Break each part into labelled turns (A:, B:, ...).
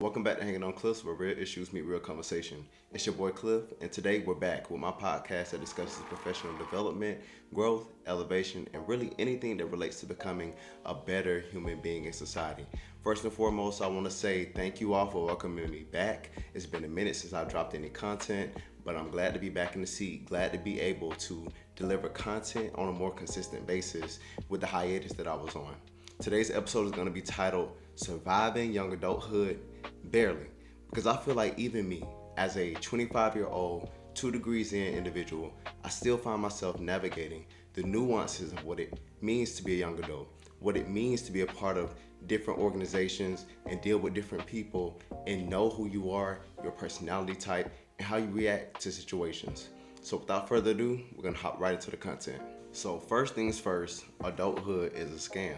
A: Welcome back to Hanging on Clifs, where real issues meet real conversation. It's your boy Clif, and today we're back with my podcast that discusses professional development, growth, elevation, and really anything that relates to becoming a better human being in society. First and foremost, I want to say thank you all for welcoming me back. It's been a minute since I've dropped any content, but I'm glad to be back in the seat, glad to be able to deliver content on a more consistent basis with the hiatus that I was on. Today's episode is going to be titled Surviving Young Adulthood Barely, because I feel like even me, as a 25-year-old, 2 degrees in individual, I still find myself navigating the nuances of what it means to be a young adult, what it means to be a part of different organizations and deal with different people and know who you are, your personality type, and how you react to situations. So without further ado, we're going to hop right into the content. So first things first, adulthood is a scam.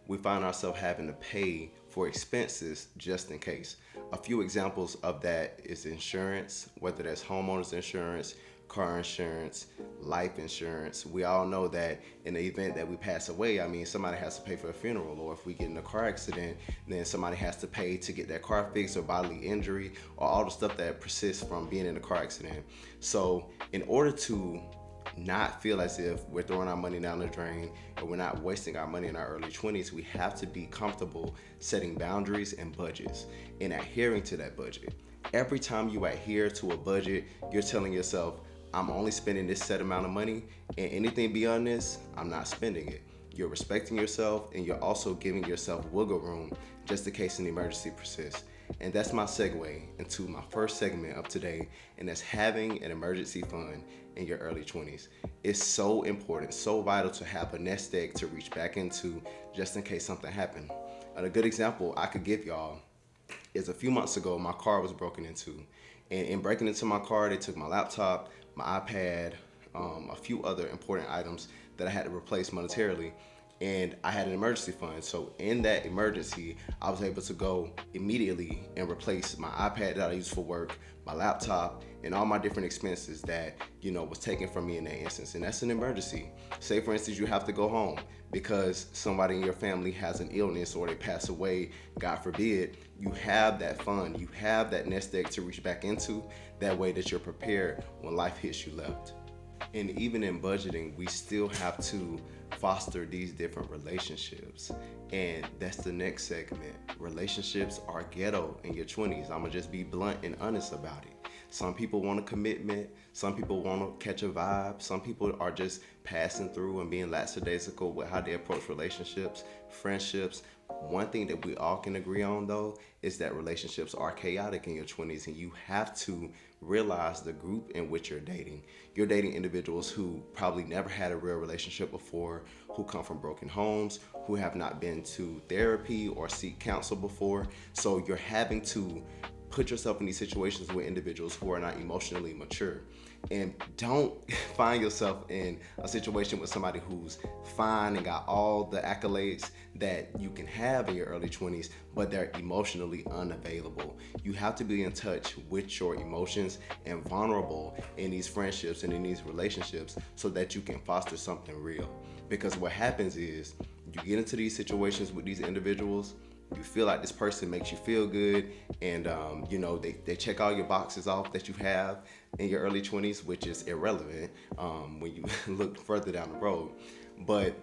A: We find ourselves having to pay for expenses just in case. A few examples of that is insurance, whether that's homeowners insurance, car insurance, life insurance. We all know that in the event that we pass away, somebody has to pay for a funeral, or if we get in a car accident, then somebody has to pay to get that car fixed, or bodily injury, or all the stuff that persists from being in a car accident. So in order to not feel as if we're throwing our money down the drain or we're not wasting our money in our early 20s, we have to be comfortable setting boundaries and budgets and adhering to that budget. Every time you adhere to a budget, you're telling yourself, I'm only spending this set amount of money, and anything beyond this, I'm not spending it. You're respecting yourself, and you're also giving yourself wiggle room just in case an emergency persists. And that's my segue into my first segment of today, and that's having an emergency fund in your early 20s. It's so important, so vital to have a nest egg to reach back into just in case something happened. And a good example I could give y'all is a few months ago, my car was broken into. And in breaking into my car, they took my laptop, my iPad, a few other important items that I had to replace monetarily. And I had an emergency fund. So in that emergency, I was able to go immediately and replace my iPad that I use for work, my laptop, and all my different expenses that, was taken from me in that instance. And that's an emergency. Say, for instance, you have to go home because somebody in your family has an illness or they pass away, God forbid. You have that fund. You have that nest egg to reach back into. That way that you're prepared when life hits you left. And even in budgeting, we still have to foster these different relationships. And that's the next segment. Relationships are ghetto in your 20s. I'm gonna just be blunt and honest about it. Some people want a commitment. Some people want to catch a vibe. Some people are just passing through and being lackadaisical with how they approach relationships, friendships. One thing that we all can agree on, though, is that relationships are chaotic in your 20s, and you have to realize the group in which you're dating. You're dating individuals who probably never had a real relationship before, who come from broken homes, who have not been to therapy or seek counsel before. So you're having to put yourself in these situations with individuals who are not emotionally mature. And don't find yourself in a situation with somebody who's fine and got all the accolades that you can have in your early 20s, but they're emotionally unavailable. You have to be in touch with your emotions and vulnerable in these friendships and in these relationships so that you can foster something real. Because what happens is you get into these situations with these individuals, you feel like this person makes you feel good, and they check all your boxes off that you have in your early 20s, which is irrelevant when you look further down the road. But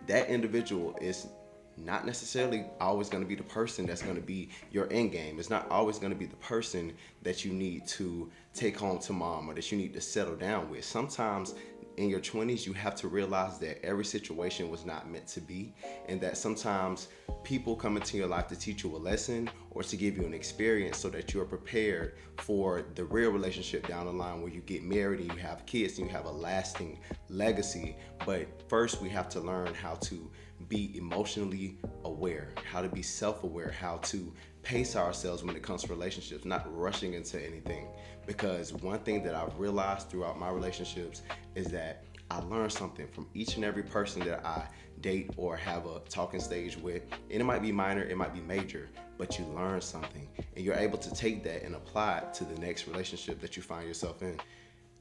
A: that individual is not necessarily always going to be the person that's going to be your end game. It's not always going to be the person that you need to take home to mom or that you need to settle down with. Sometimes in your 20s, you have to realize that every situation was not meant to be, and that sometimes people come into your life to teach you a lesson or to give you an experience so that you're prepared for the real relationship down the line where you get married and you have kids and you have a lasting legacy. But first, we have to learn how to be emotionally aware, how to be self-aware, how to pace ourselves when it comes to relationships, not rushing into anything. Because one thing that I've realized throughout my relationships is that I learn something from each and every person that I date or have a talking stage with. And it might be minor, it might be major, but you learn something and you're able to take that and apply it to the next relationship that you find yourself in.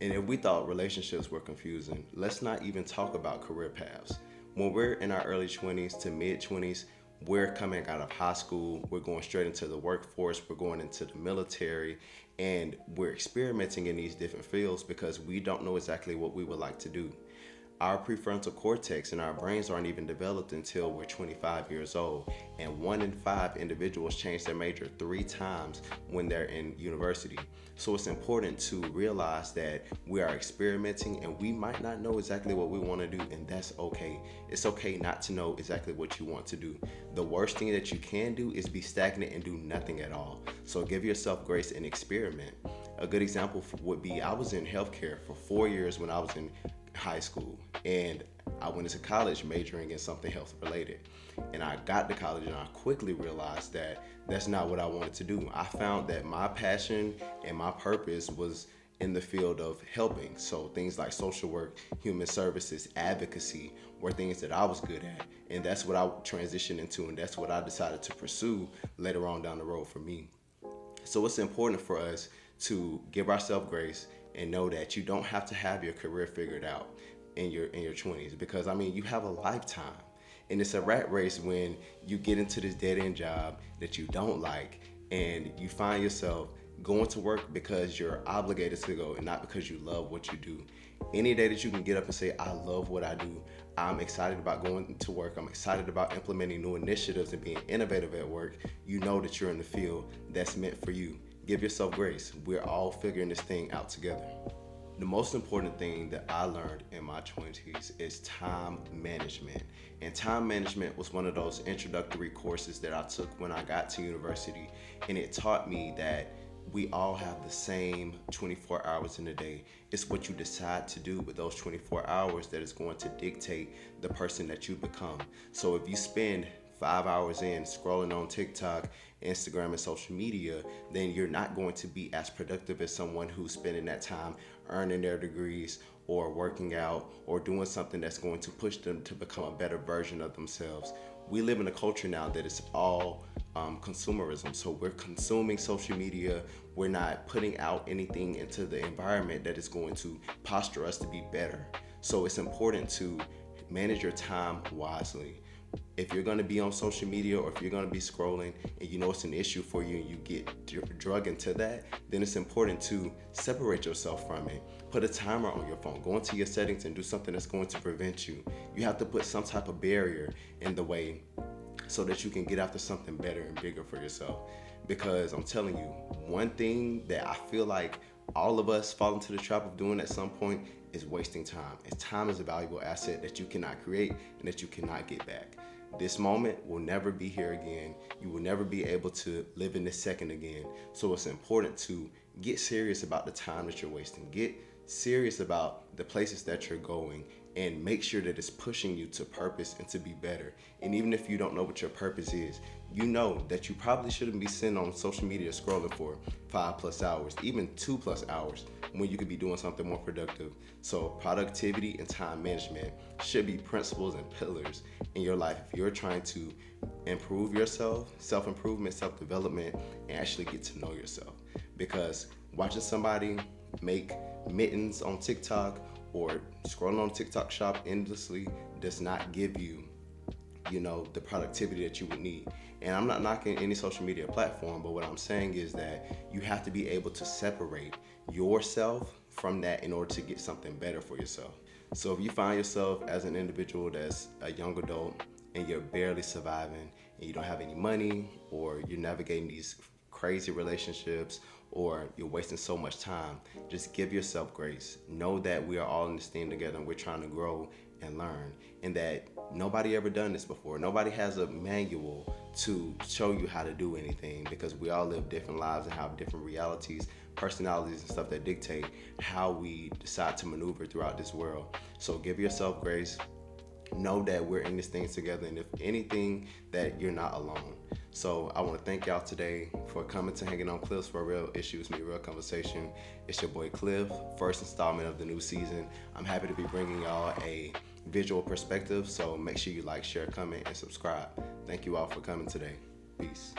A: And if we thought relationships were confusing, let's not even talk about career paths. When we're in our early 20s to mid 20s, we're coming out of high school, we're going straight into the workforce, we're going into the military, and we're experimenting in these different fields because we don't know exactly what we would like to do. Our prefrontal cortex and our brains aren't even developed until we're 25 years old. And 1 in 5 individuals change their major 3 times when they're in university. So it's important to realize that we are experimenting and we might not know exactly what we want to do, and that's okay. It's okay not to know exactly what you want to do. The worst thing that you can do is be stagnant and do nothing at all. So give yourself grace and experiment. A good example would be I was in healthcare for 4 years when I was in high school, and I went into college majoring in something health related, and I got to college and I quickly realized that that's not what I wanted to do. I found that my passion and my purpose was in the field of helping. So things like social work, human services, advocacy were things that I was good at, and that's what I transitioned into, and that's what I decided to pursue later on down the road for me. So it's important for us to give ourselves grace and know that you don't have to have your career figured out in your 20s, because I mean, you have a lifetime, and it's a rat race when you get into this dead-end job that you don't like, and you find yourself going to work because you're obligated to go and not because you love what you do. Any day that you can get up and say, I love what I do, I'm excited about going to work, I'm excited about implementing new initiatives and being innovative at work, you know that you're in the field that's meant for you. Give yourself grace. We're all figuring this thing out together. The most important thing that I learned in my 20s is time management. And time management was one of those introductory courses that I took when I got to university. And it taught me that we all have the same 24 hours in a day. It's what you decide to do with those 24 hours that is going to dictate the person that you become. So if you spend 5 hours in scrolling on TikTok, Instagram, and social media, then you're not going to be as productive as someone who's spending that time earning their degrees or working out or doing something that's going to push them to become a better version of themselves. We live in a culture now that is all consumerism. So we're consuming social media. We're not putting out anything into the environment that is going to posture us to be better. So it's important to manage your time wisely. If you're going to be on social media or if you're going to be scrolling and you know it's an issue for you and you get drug into that, then it's important to separate yourself from it. Put a timer on your phone. Go into your settings and do something that's going to prevent you. You have to put some type of barrier in the way so that you can get after something better and bigger for yourself. Because I'm telling you, one thing that I feel like all of us fall into the trap of doing at some point is wasting time. And time is a valuable asset that you cannot create and that you cannot get back. This moment will never be here again. You will never be able to live in this second again. So it's important to get serious about the time that you're wasting. Get serious about the places that you're going and make sure that it's pushing you to purpose and to be better. And even if you don't know what your purpose is, you know that you probably shouldn't be sitting on social media scrolling for 5+ hours, even 2+ hours, when you could be doing something more productive. So productivity and time management should be principles and pillars in your life if you're trying to improve yourself, self-improvement, self-development, and actually get to know yourself. Because watching somebody make mittens on TikTok or scrolling on TikTok shop endlessly does not give you, the productivity that you would need. And I'm not knocking any social media platform, but what I'm saying is that you have to be able to separate yourself from that in order to get something better for yourself. So if you find yourself as an individual that's a young adult and you're barely surviving and you don't have any money, or you're navigating these crazy relationships, or you're wasting so much time, just give yourself grace. Know that we are all in this thing together and we're trying to grow and learn, and that nobody ever done this before. Nobody has a manual to show you how to do anything, because we all live different lives and have different realities, personalities, and stuff that dictate how we decide to maneuver throughout this world. So give yourself grace. Know that we're in this thing together, and if anything, that you're not alone. So I want to thank y'all today for coming to Hanging on Clifs for Real Issues Meet Real Conversation. It's your boy Clif, first installment of the new season. I'm happy to be bringing y'all a visual perspective, so make sure you like, share, comment, and subscribe. Thank you all for coming today. Peace.